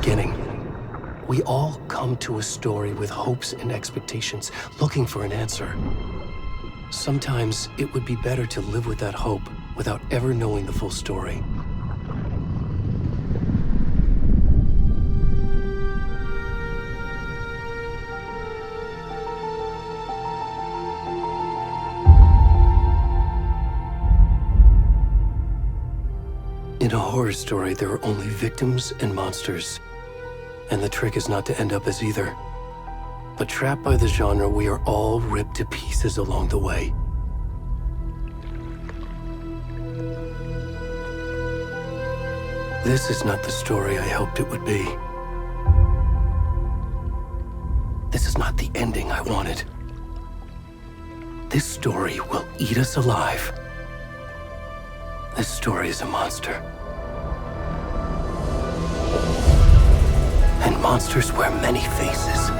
beginning. We all come to a story with hopes and expectations, looking for an answer. Sometimes it would be better to live with that hope without ever knowing the full story. In a horror story, there are only victims and monsters. And the trick is not to end up as either. But trapped by the genre, we are all ripped to pieces along the way. This is not the story I hoped it would be. This is not the ending I wanted. This story will eat us alive. This story is a monster. And monsters wear many faces.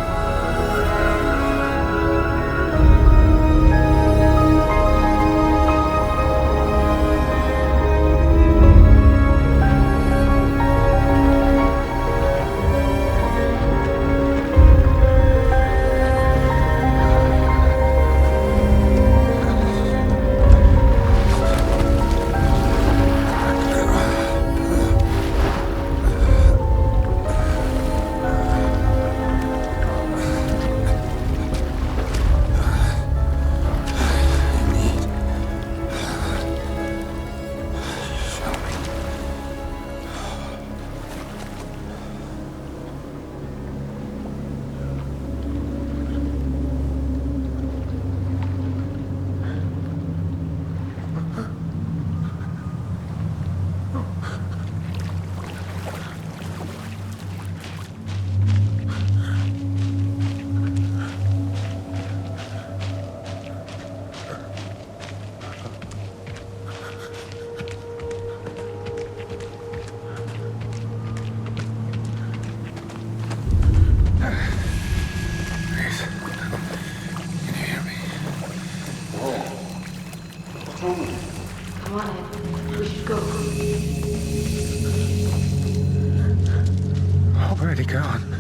Where'd he gone?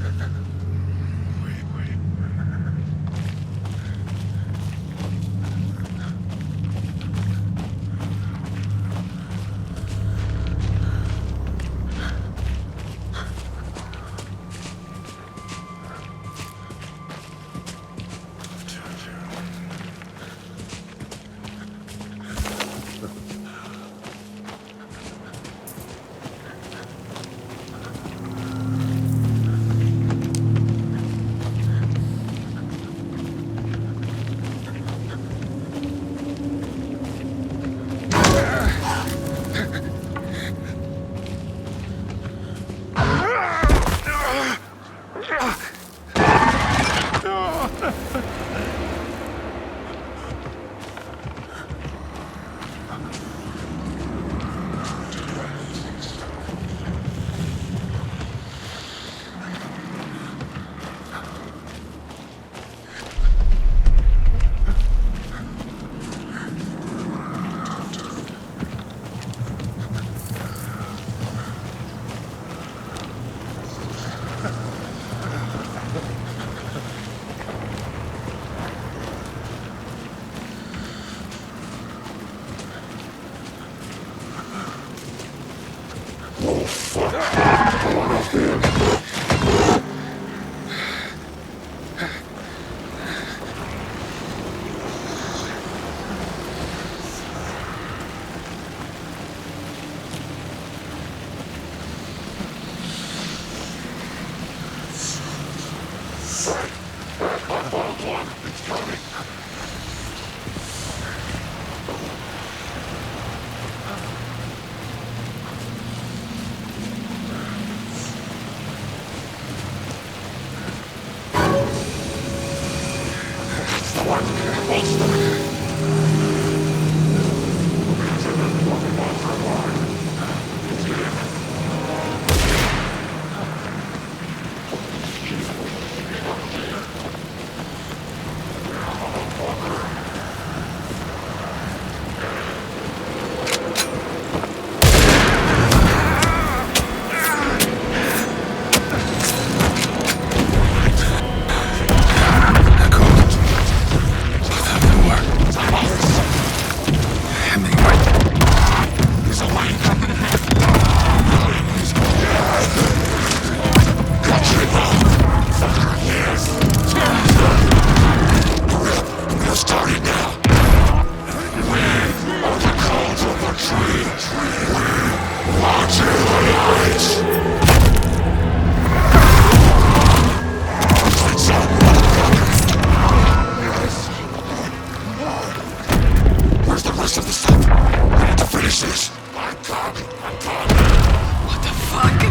Where's the rest of the stuff? I need to finish this. I'm coming. What the fuck?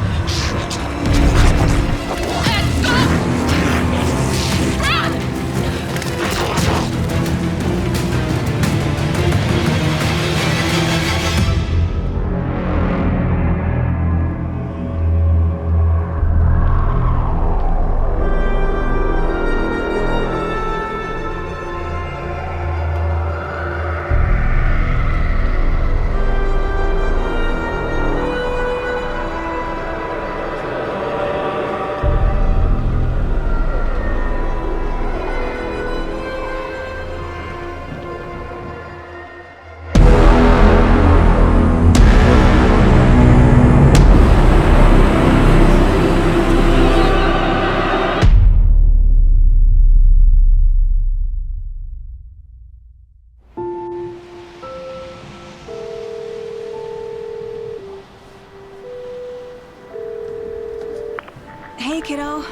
Hey, kiddo.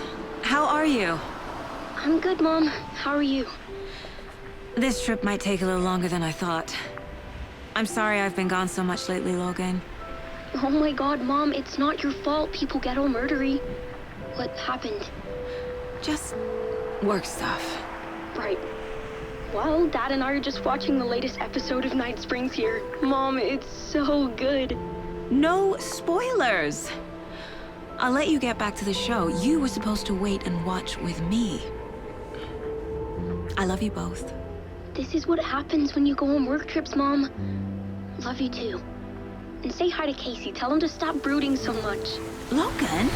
How are you? I'm good, Mom. How are you? This trip might take a little longer than I thought. I'm sorry I've been gone so much lately, Logan. Oh my god, Mom, it's not your fault people get all murdery. What happened? Just work stuff. Right. Well, Dad and I are just watching the latest episode of Night Springs here. Mom, it's so good. No spoilers! I'll let you get back to the show. You were supposed to wait and watch with me. I love you both. This is what happens when you go on work trips, Mom. Love you too. And say hi to Casey. Tell him to stop brooding so much. Logan?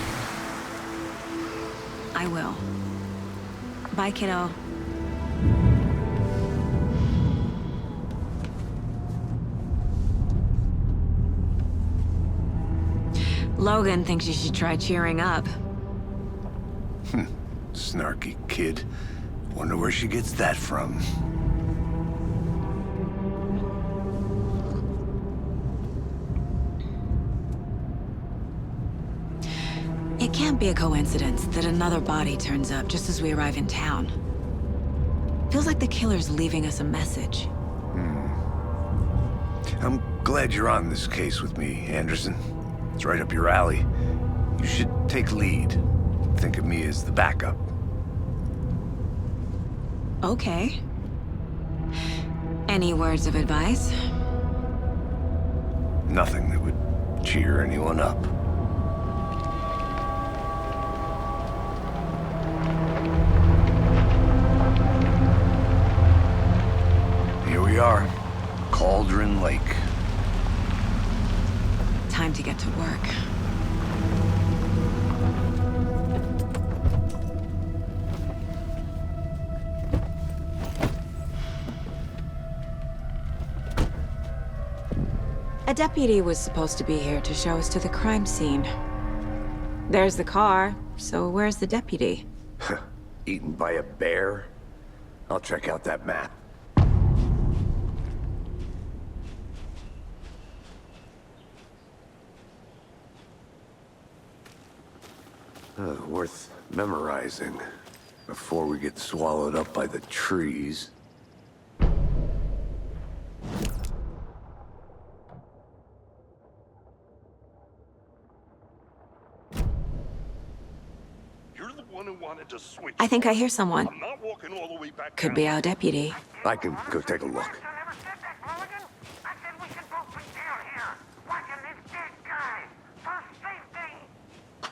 I will. Bye, kiddo. Logan thinks you should try cheering up. Snarky kid. Wonder where she gets that from. It can't be a coincidence that another body turns up just as we arrive in town. Feels like the killer's leaving us a message. I'm glad you're on this case with me, Anderson. It's right up your alley. You should take lead. Think of me as the backup. Okay. Any words of advice? Nothing that would cheer anyone up. Here we are. Cauldron Lake. Time to get to work. A deputy was supposed to be here to show us to the crime scene. There's the car, so where's the deputy? Eaten by a bear? I'll check out that map. Worth memorizing before we get swallowed up by the trees. You're the one who wanted to switch. I think I hear someone. I'm not walking all the way back. Could be our deputy. I can go take a look.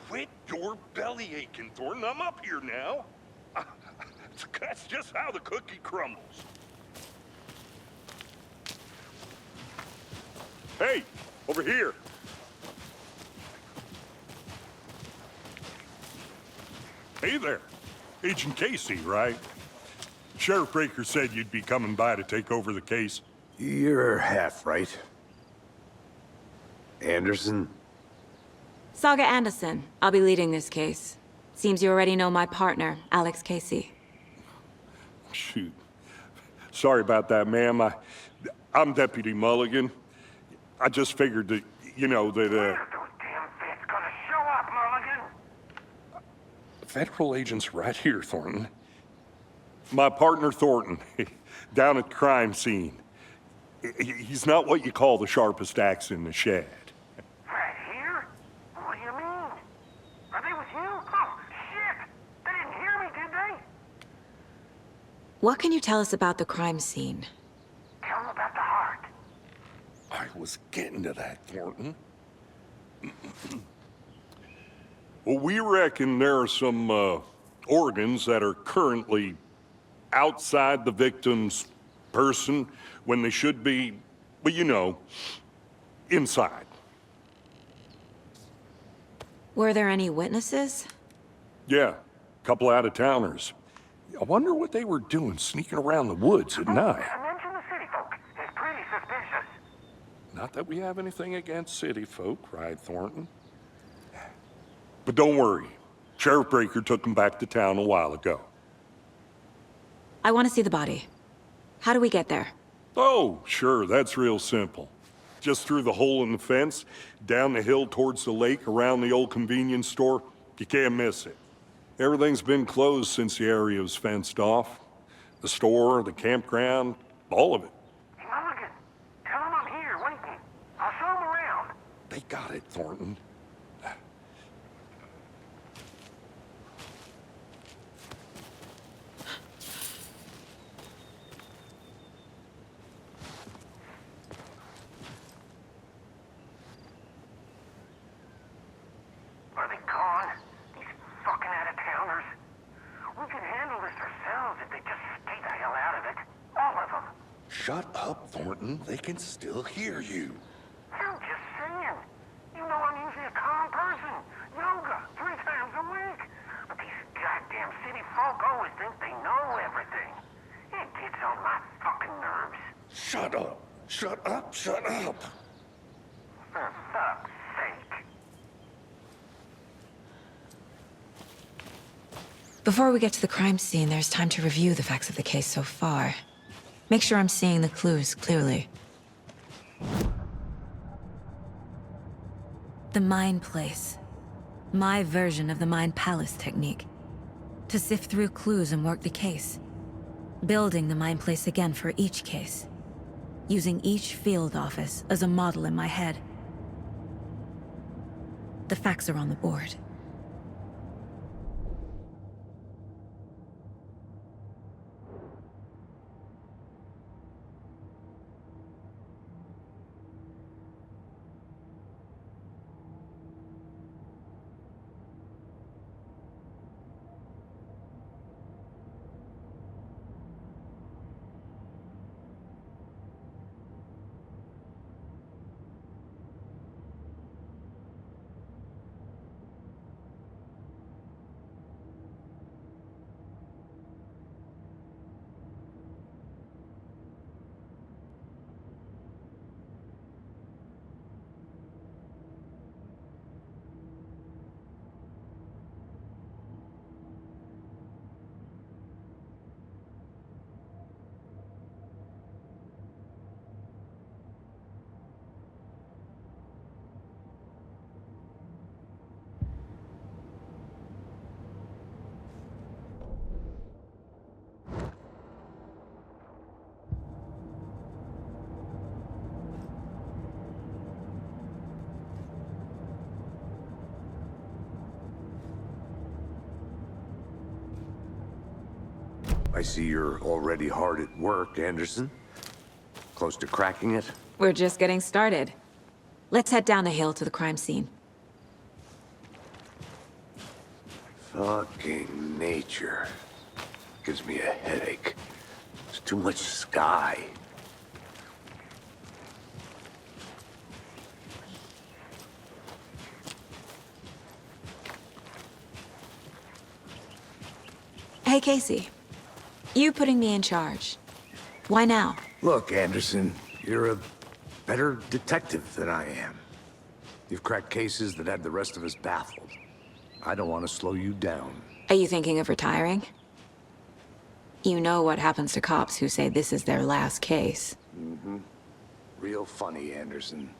Quit your belly aching, Thornton. I'm up here now. That's just how the cookie crumbles. Hey, over here. Hey there. Agent Casey, right? Sheriff Breaker said you'd be coming by to take over the case. You're half right. Anderson? Saga Anderson. I'll be leading this case. Seems you already know my partner, Alex Casey. Shoot. Sorry about that, ma'am. I'm Deputy Mulligan. I just figured that, you know, that, Those damn feds gonna show up, Mulligan? federal agent's right here, Thornton. My partner, Thornton, down at the crime scene. He's not what you call the sharpest axe in the shed. Right here? What do you mean? Are they with you? Oh, shit! They didn't hear me, did they? What can you tell us about the crime scene? Tell them about the heart. I was getting to that, Thornton. Well, we reckon there are some organs that are currently outside the victim's person when they should be, well, you know, inside. Were there any witnesses? Yeah, a couple out-of-towners. I wonder what they were doing sneaking around the woods at night. Mention the city folk. It's pretty suspicious. Not that we have anything against city folk, right, Thornton? But don't worry. Sheriff Breaker took them back to town a while ago. I want to see the body. How do we get there? Oh, sure, that's real simple. Just through the hole in the fence, down the hill towards the lake, around the old convenience store. You can't miss it. Everything's been closed since the area was fenced off. The store, the campground, all of it. Hey, Mulligan, tell them I'm here waiting. I'll show them around. They got it, Thornton. Are they gone? These fucking out-of-towners. We could handle this ourselves if they just stay the hell out of it. All of them. Shut up, Thornton. They can still hear you. I'm just saying. You know I'm usually a calm person. Yoga 3 times a week. But these goddamn city folk always think they know everything. It gets on my fucking nerves. Shut up. Shut up. Shut up. For fuck's sake. Before we get to the crime scene, there's time to review the facts of the case so far. Make sure I'm seeing the clues clearly. The Mind Place. My version of the Mind Palace technique. To sift through clues and work the case. Building the Mind Place again for each case. Using each field office as a model in my head. The facts are on the board. I see you're already hard at work, Anderson. Close to cracking it? We're just getting started. Let's head down the hill to the crime scene. Fucking nature. Gives me a headache. There's too much sky. Hey, Casey. You putting me in charge. Why now? Look, Anderson, you're a better detective than I am. You've cracked cases that had the rest of us baffled. I don't want to slow you down. Are you thinking of retiring? You know what happens to cops who say this is their last case. Real funny, Anderson.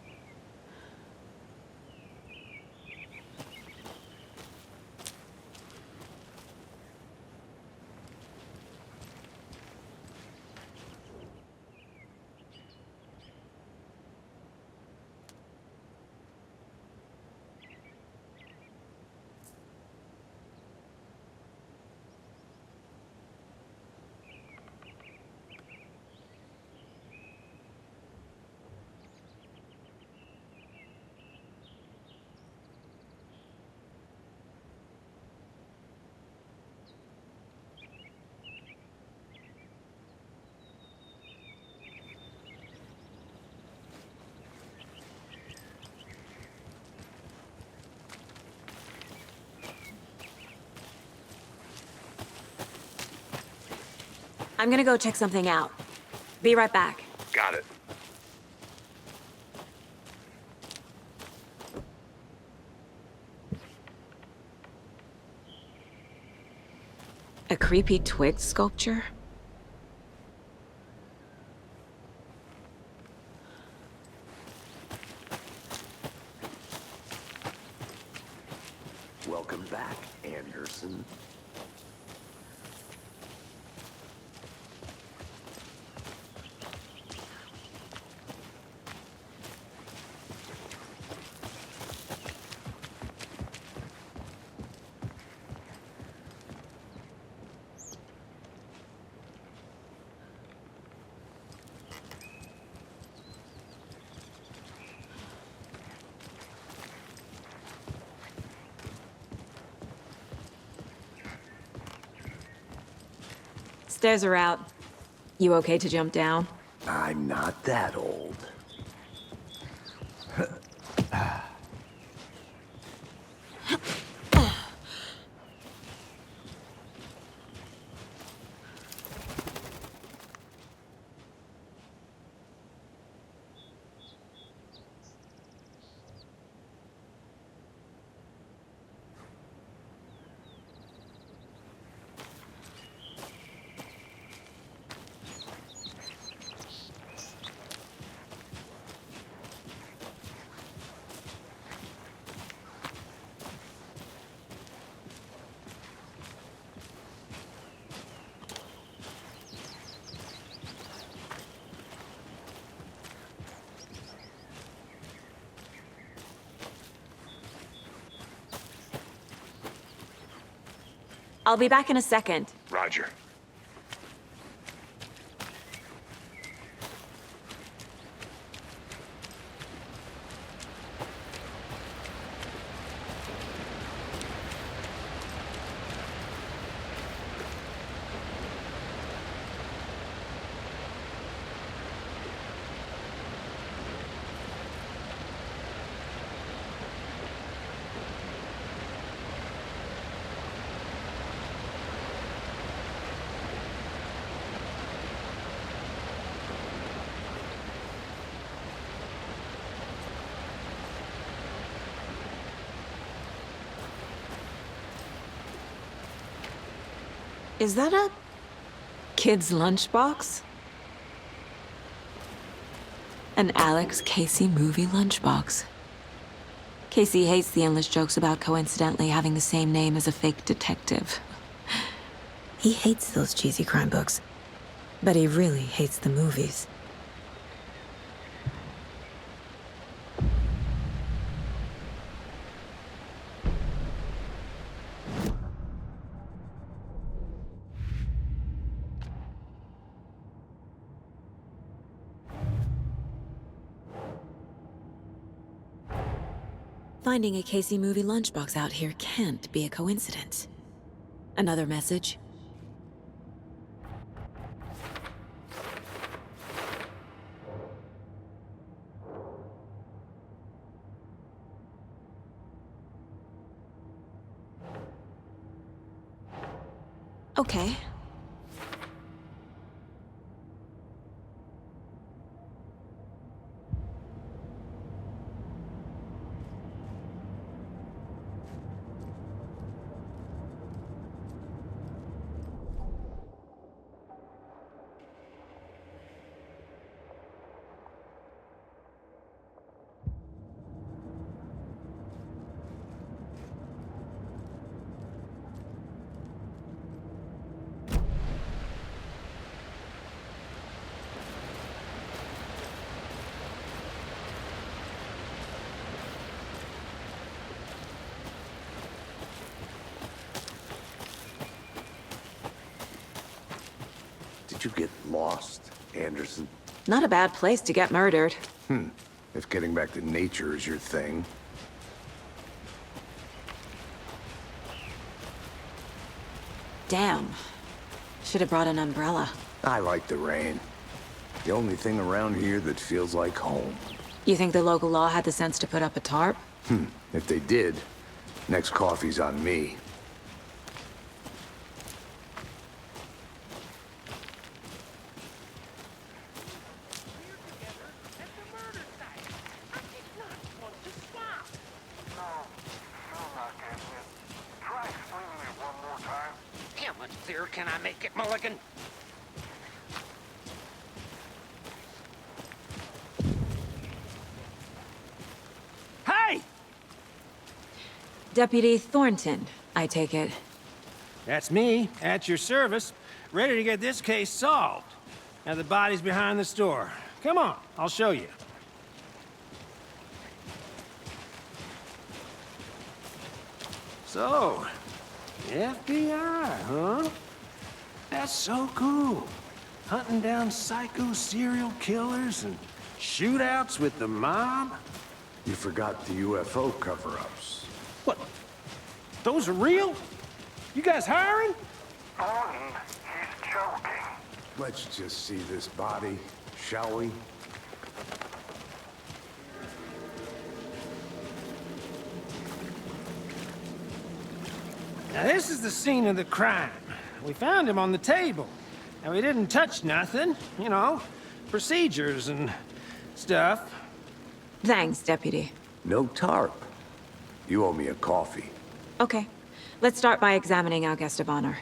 I'm gonna go check something out. Be right back. Got it. A creepy twig sculpture? Welcome back, Anderson. Stairs are out. You okay to jump down? I'm not that old. I'll be back in a second. Roger. Is that a kid's lunchbox? An Alex Casey movie lunchbox. Casey hates the endless jokes about coincidentally having the same name as a fake detective. He hates those cheesy crime books, but he really hates the movies. Finding a Casey movie lunchbox out here can't be a coincidence. Another message? Okay. Did you get lost, Anderson? Not a bad place to get murdered. If getting back to nature is your thing. Damn. Should have brought an umbrella. I like the rain. The only thing around here that feels like home. You think the local law had the sense to put up a tarp? If they did, next coffee's on me. Can I make it, Mulligan? Hey! Deputy Thornton, I take it. That's me, at your service, ready to get this case solved. Now the body's behind the store. Come on, I'll show you. So, FBI, huh? That's so cool. Hunting down psycho serial killers and shootouts with the mob. You forgot the UFO cover-ups. What? Those are real? You guys hiring? Thornton, he's joking. Let's just see this body, shall we? Now this is the scene of the crime. We found him on the table. And we didn't touch nothing, you know, procedures and stuff. Thanks, Deputy. No tarp. You owe me a coffee. Okay, let's start by examining our guest of honor.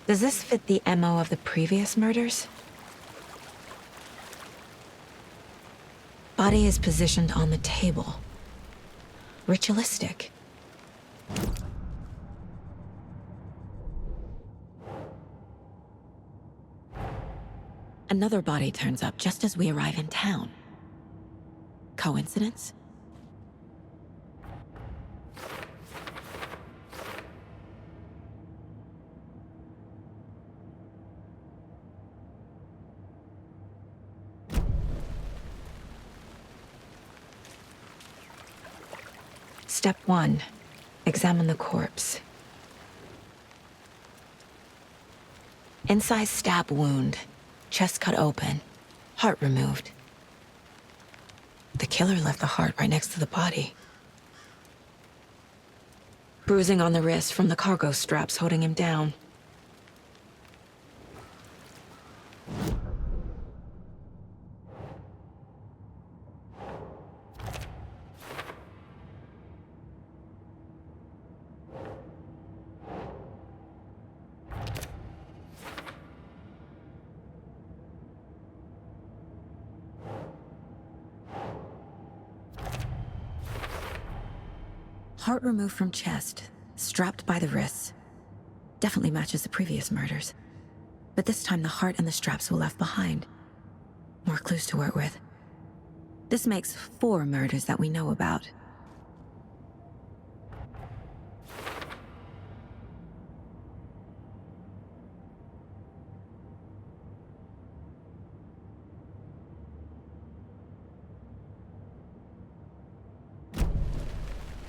Does this fit the MO of the previous murders? Body is positioned on the table. Ritualistic. Another body turns up just as we arrive in town. Coincidence? Step 1. Examine the corpse. Incised stab wound. Chest cut open. Heart removed. The killer left the heart right next to the body. Bruising on the wrist from the cargo straps holding him down. Heart removed from chest, strapped by the wrists. Definitely matches the previous murders. But this time the heart and the straps were left behind. More clues to work with. This makes 4 murders that we know about.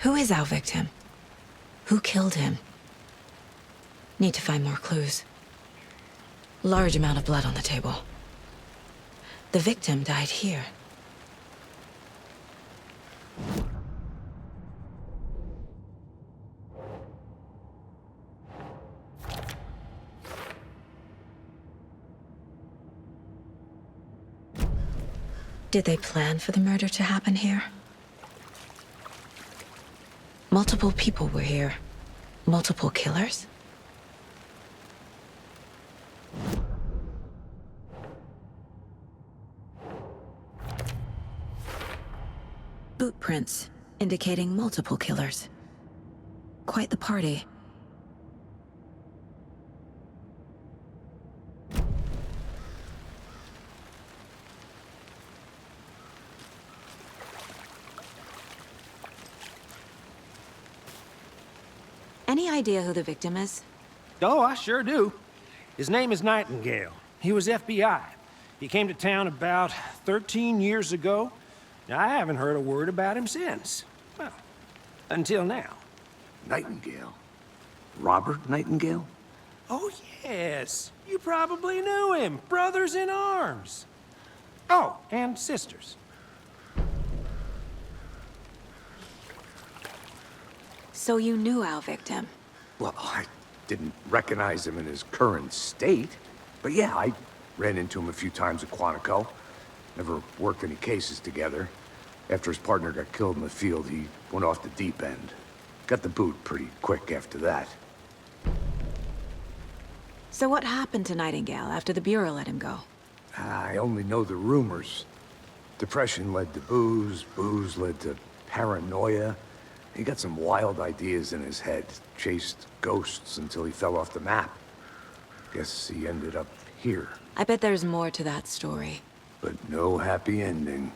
Who is our victim? Who killed him? Need to find more clues. Large amount of blood on the table. The victim died here. Did they plan for the murder to happen here? Multiple people were here. Multiple killers? Boot prints, indicating multiple killers. Quite the party. Any idea who the victim is? Oh, I sure do. His name is Nightingale. He was FBI. He came to town about 13 years ago. Now, I haven't heard a word about him since. Well, until now. Nightingale? Robert Nightingale? Oh, yes. You probably knew him. Brothers in arms. Oh, and sisters. So you knew our victim? Well, I didn't recognize him in his current state. But yeah, I ran into him a few times at Quantico. Never worked any cases together. After his partner got killed in the field, he went off the deep end. Got the boot pretty quick after that. So what happened to Nightingale after the Bureau let him go? I only know the rumors. Depression led to booze, booze led to paranoia. He got some wild ideas in his head, chased ghosts until he fell off the map. Guess he ended up here, I bet there's more to that story. but no happy ending.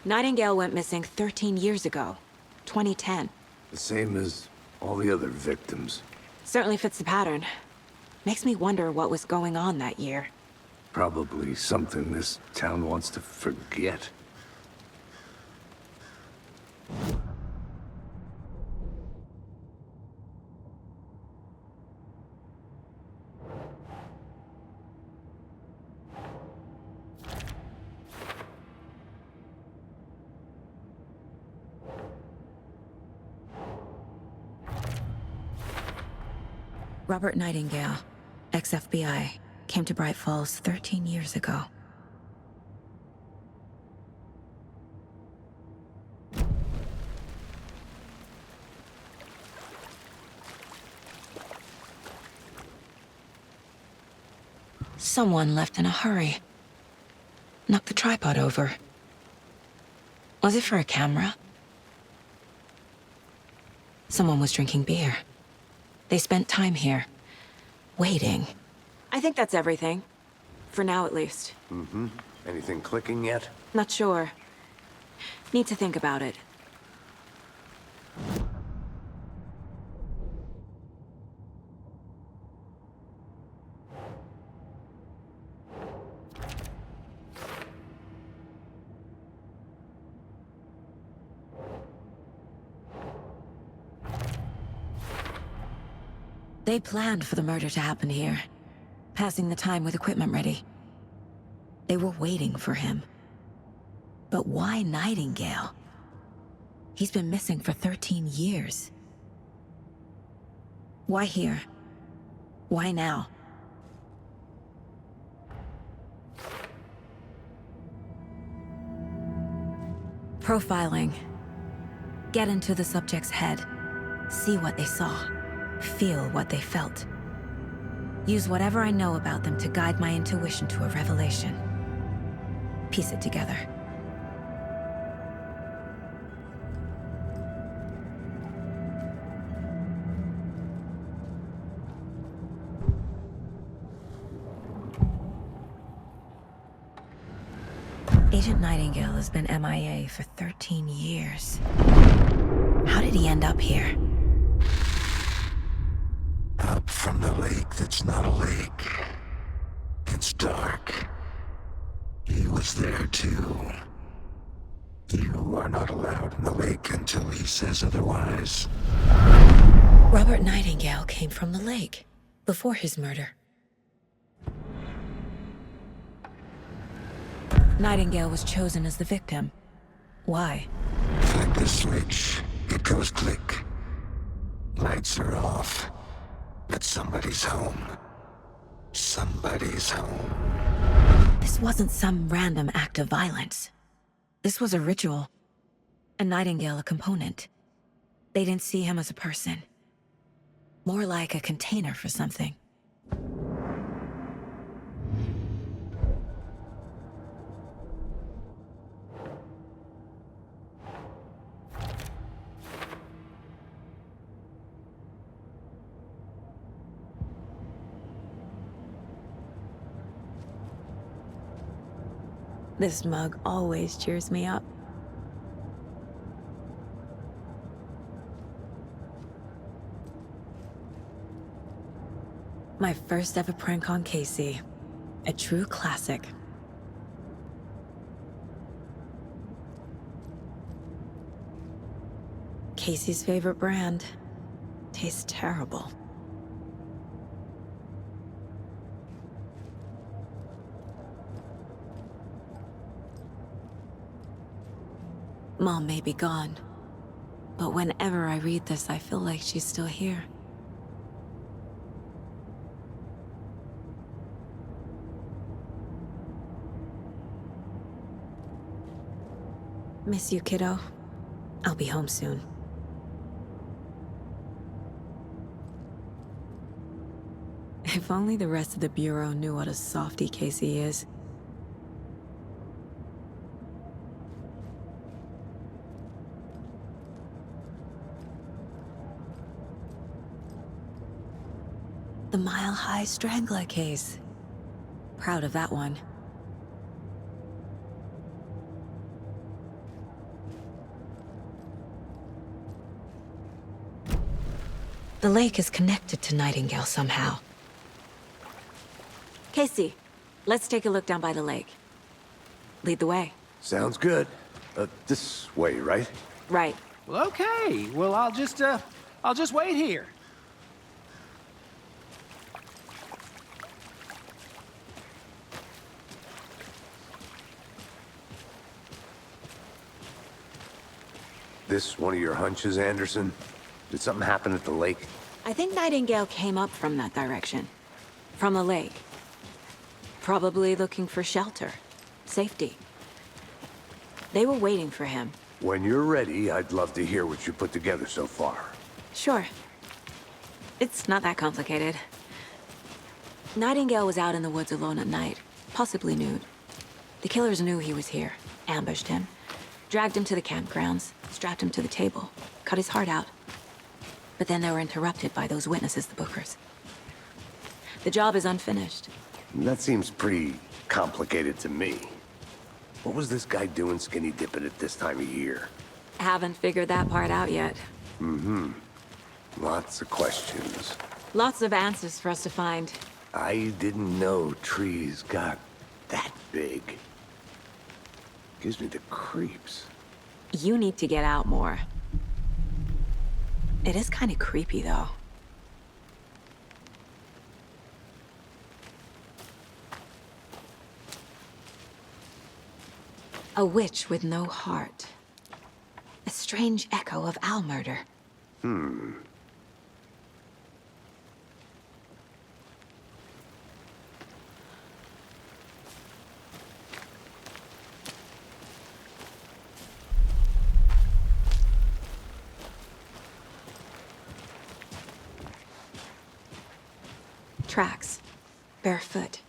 Nightingale went missing 13 years ago, 2010. The same as all the other victims. Certainly fits the pattern. Makes me wonder what was going on that year. Probably something this town wants to forget. Robert Nightingale, ex-FBI, came to Bright Falls 13 years ago. Someone left in a hurry. Knocked the tripod over. Was it for a camera? Someone was drinking beer. They spent time here, waiting. I think that's everything. For now, at least. Mm-hmm. Anything clicking yet? Not sure. Need to think about it. They planned for the murder to happen here, passing the time with equipment ready. They were waiting for him. But why Nightingale? He's been missing for 13 years. Why here? Why now? Profiling. Get into the subject's head. See what they saw. Feel what they felt. Use whatever I know about them to guide my intuition to a revelation. Piece it together. Agent Nightingale has been MIA for 13 years. How did he end up here? Up from the lake that's not a lake. It's dark. He was there too. You are not allowed in the lake until he says otherwise. Robert Nightingale came from the lake, before his murder. Nightingale was chosen as the victim. Why? Flick the switch, it goes click. Lights are off. But somebody's home. Somebody's home. This wasn't some random act of violence. This was a ritual. And Nightingale a component. They didn't see him as a person. More like a container for something. This mug always cheers me up. My first ever prank on Casey. A true classic. Casey's favorite brand. Tastes terrible. Mom may be gone, but whenever I read this, I feel like she's still here. Miss you, kiddo. I'll be home soon. If only the rest of the Bureau knew what a softy Casey is. The Mile High Strangler case. Proud of that one. The lake is connected to Nightingale somehow. Casey, let's take a look down by the lake. Lead the way. Sounds good. This way, right? Right. Well, okay. Well, I'll just wait here. This one of your hunches, Anderson? Did something happen at the lake? I think Nightingale came up from that direction. From the lake. Probably looking for shelter. Safety. They were waiting for him. When you're ready, I'd love to hear what you put together so far. Sure. It's not that complicated. Nightingale was out in the woods alone at night, possibly nude. The killers knew he was here, ambushed him, dragged him to the campgrounds, strapped him to the table, cut his heart out. But then they were interrupted by those witnesses, the Bookers. The job is unfinished. That seems pretty complicated to me. What was this guy doing skinny dipping at this time of year? Haven't figured that part out yet. Mm-hmm. Lots of questions. Lots of answers for us to find. I didn't know trees got that big. Gives me the creeps. You need to get out more. It is kind of creepy, though. A witch with no heart. A strange echo of owl murder. Tracks. Barefoot.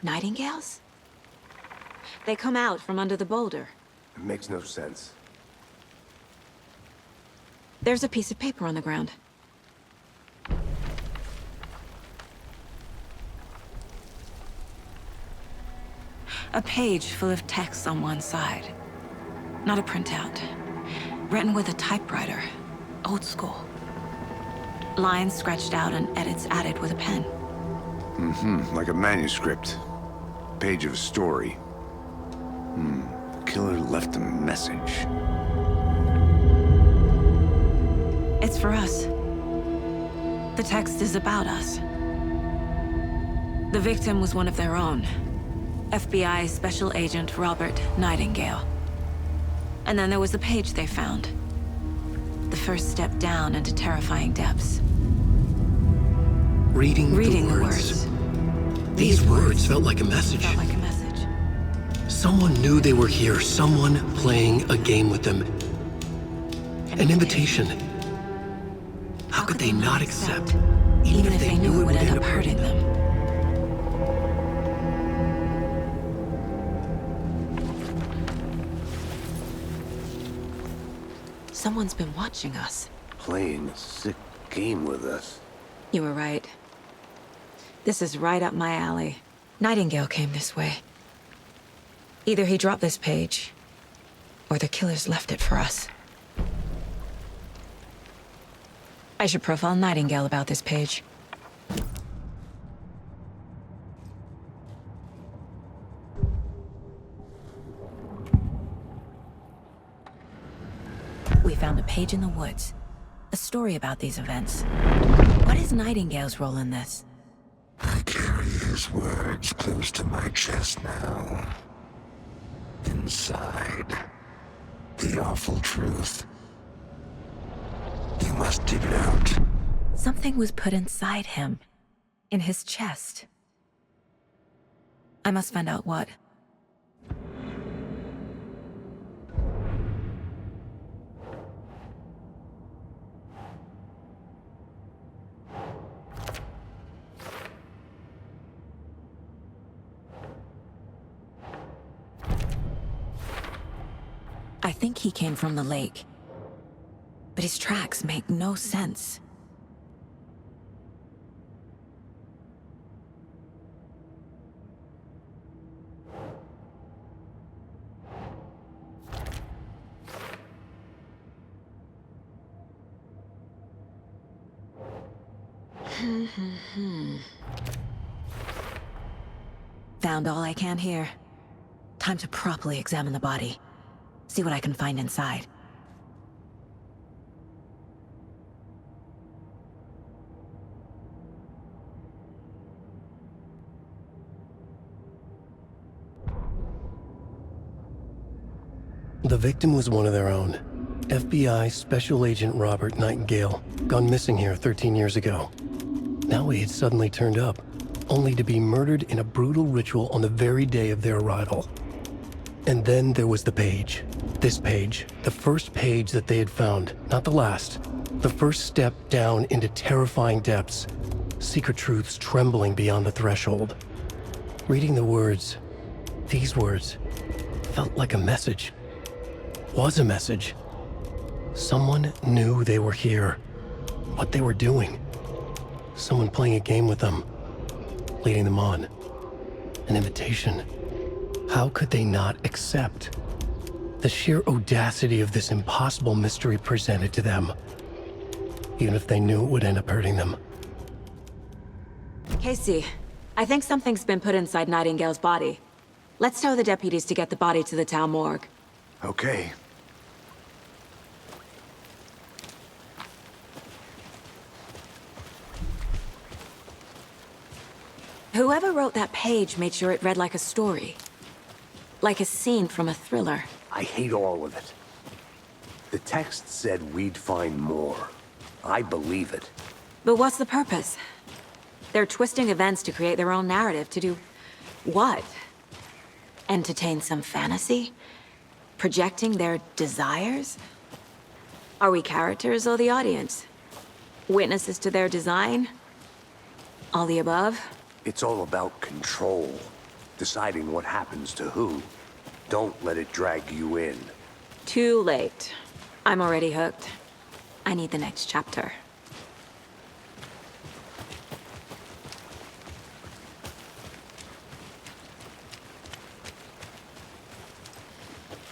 Nightingales? They come out from under the boulder. It makes no sense. There's a piece of paper on the ground. A page full of text on one side. Not a printout. Written with a typewriter. Old school. Lines scratched out and edits added with a pen. Mm-hmm, like a manuscript. Page of a story. The killer left a message. It's for us. The text is about us. The victim was one of their own. FBI Special Agent Robert Nightingale. And then there was the page they found. The first step down into terrifying depths. Reading the the words. These words felt like a message. Felt like a message. Someone knew they were here, someone playing a game with them. An invitation. How could they not accept, even if they knew it would end up hurting them? Someone's been watching us. Playing a sick game with us. You were right. This is right up my alley. Nightingale came this way. Either he dropped this page, or the killers left it for us. I should profile Nightingale about this page. We found a page in the woods. A story about these events. What is Nightingale's role in this? I carry his words close to my chest now. Inside, the awful truth. You must dig it out. Something was put inside him. In his chest. I must find out what. I think he came from the lake. But his tracks make no sense. Found all I can here. Time to properly examine the body. See what I can find inside. The victim was one of their own. FBI Special Agent Robert Nightingale, gone missing here 13 years ago. Now he had suddenly turned up, only to be murdered in a brutal ritual on the very day of their arrival. And then there was the page. This page, the first page that they had found, not the last. The first step down into terrifying depths, secret truths trembling beyond the threshold. Reading the words, these words, felt like a message. Was a message. Someone knew they were here, what they were doing. Someone playing a game with them, leading them on. An invitation. How could they not accept? The sheer audacity of this impossible mystery presented to them, even if they knew it would end up hurting them. Casey, I think something's been put inside Nightingale's body. Let's tell the deputies to get the body to the town morgue. Okay. Whoever wrote that page made sure it read like a story. Like a scene from a thriller. I hate all of it. The text said we'd find more. I believe it. But what's the purpose? They're twisting events to create their own narrative to do what? Entertain some fantasy? Projecting their desires? Are we characters or the audience? Witnesses to their design? All the above? It's all about control. Deciding what happens to who. Don't let it drag you in. Too late. I'm already hooked. I need the next chapter.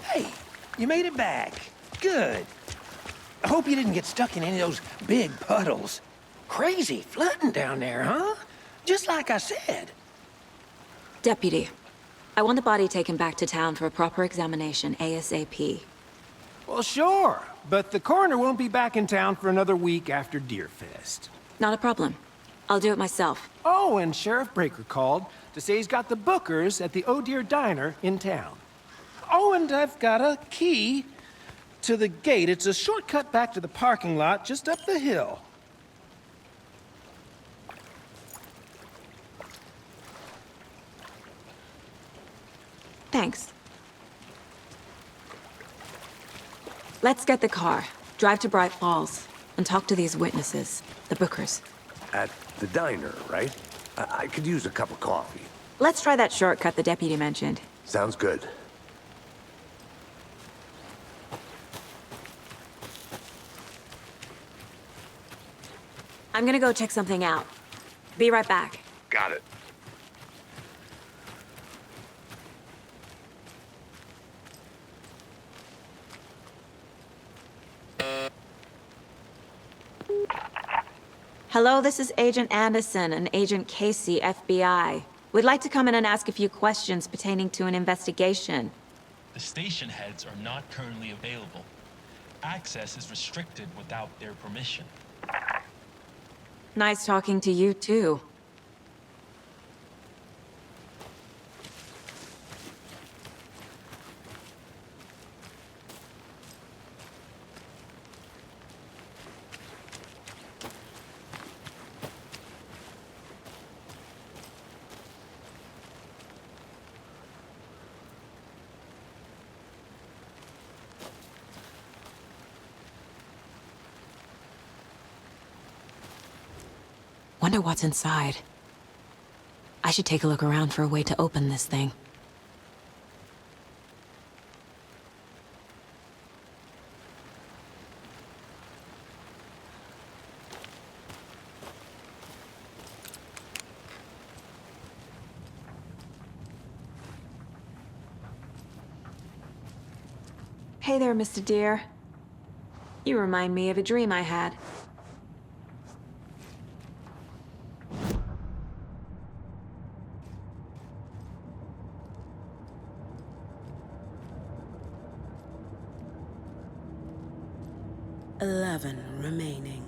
Hey, you made it back. Good. I hope you didn't get stuck in any of those big puddles. Crazy flooding down there, huh? Just like I said. Deputy, I want the body taken back to town for a proper examination ASAP. Well, sure. But the coroner won't be back in town for another week after Deerfest. Not a problem. I'll do it myself. Oh, and Sheriff Breaker called to say he's got the Bookers at the Oh Dear Diner in town. Oh, and I've got a key to the gate. It's a shortcut back to the parking lot just up the hill. Thanks. Let's get the car, drive to Bright Falls, and talk to these witnesses, the Bookers. At the diner, right? I could use a cup of coffee. Let's try that shortcut the deputy mentioned. Sounds good. I'm gonna go check something out. Be right back. Got it. Hello, this is Agent Anderson and Agent Casey, FBI. We'd like to come in and ask a few questions pertaining to an investigation. The station heads are not currently available. Access is restricted without their permission. Nice talking to you, too. Wonder what's inside. I should take a look around for a way to open this thing. Hey there, Mr. Deer. You remind me of a dream I had. Remaining.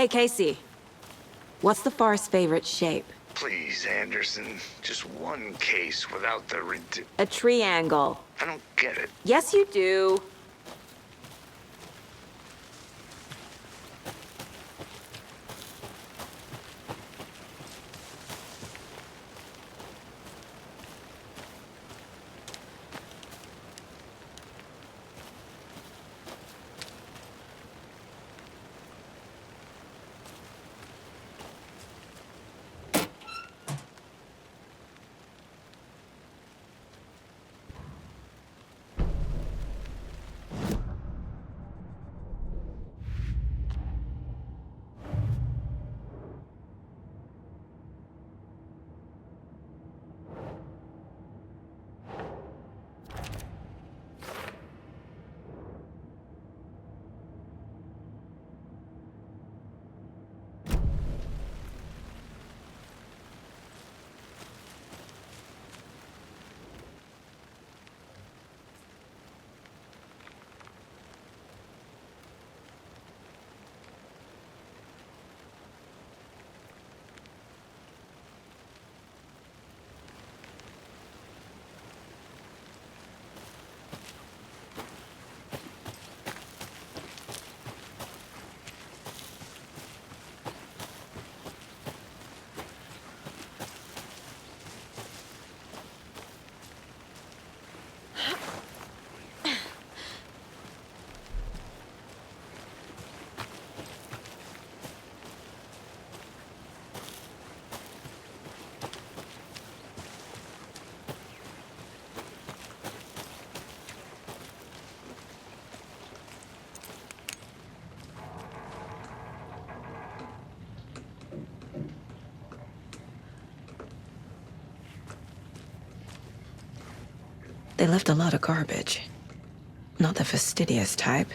Hey, Casey. What's the far's favorite shape? Please, Anderson. Just one case without the A triangle. I don't get it. Yes, you do. They left a lot of garbage. Not the fastidious type.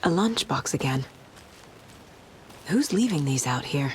A lunchbox again. Who's leaving these out here?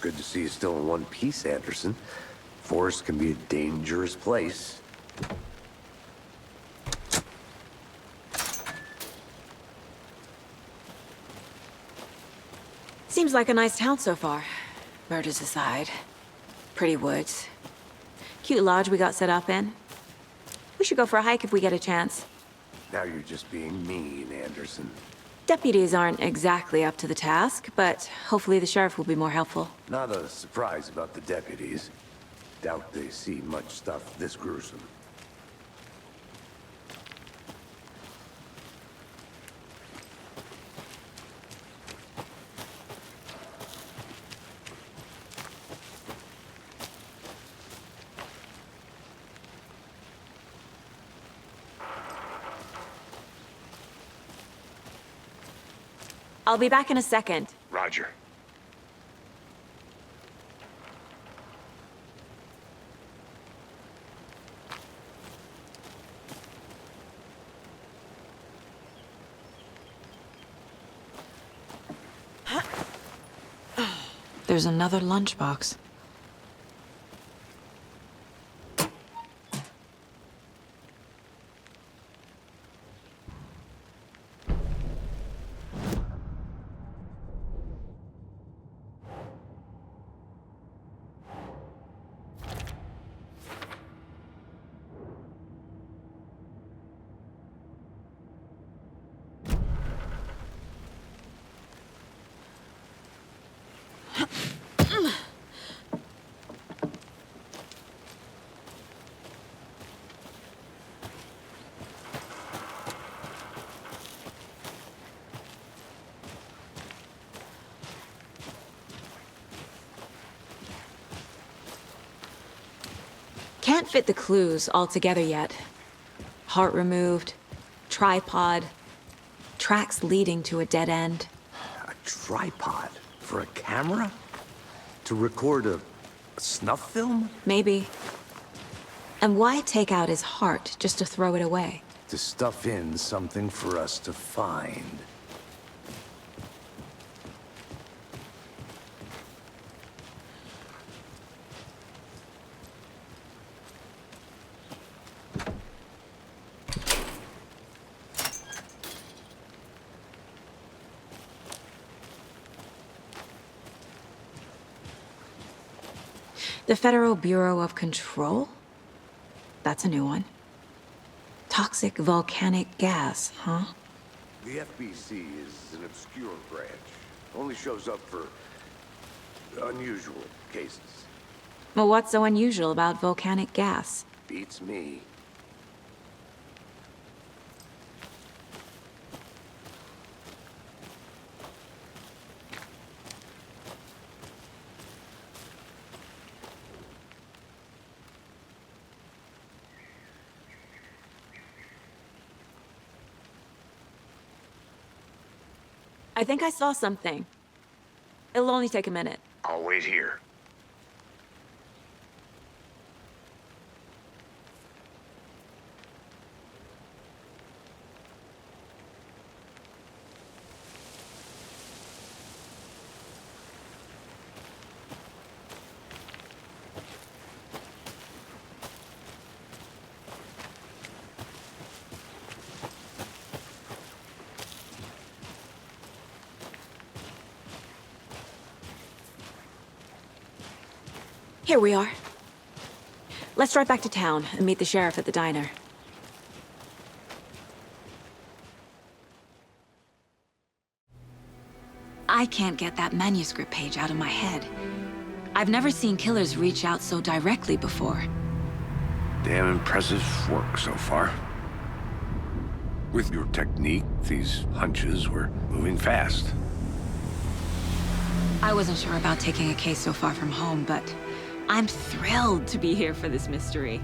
Good to see you still in one piece, Anderson. Forest can be a dangerous place. Seems like a nice town so far. Murders aside. Pretty woods. Cute lodge we got set up in. We should go for a hike if we get a chance. Now you're just being mean, Anderson. Deputies aren't exactly up to the task, but hopefully the sheriff will be more helpful. Not a surprise about the deputies. Doubt they see much stuff this gruesome. I'll be back in a second. Roger. There's another lunchbox. Can't fit the clues all together yet. Heart removed, tripod, tracks leading to a dead end. A tripod? For a camera? To record a snuff film? Maybe. And why take out his heart just to throw it away? To stuff in something for us to find. The Federal Bureau of Control? That's a new one. Toxic volcanic gas, huh? The FBC is an obscure branch. Only shows up for unusual cases. Well, what's so unusual about volcanic gas? Beats me. I think I saw something. It'll only take a minute. I'll wait here. Here we are. Let's drive back to town and meet the sheriff at the diner. I can't get that manuscript page out of my head. I've never seen killers reach out so directly before. Damn impressive work so far. With your technique, these hunches were moving fast. I wasn't sure about taking a case so far from home, but I'm thrilled to be here for this mystery.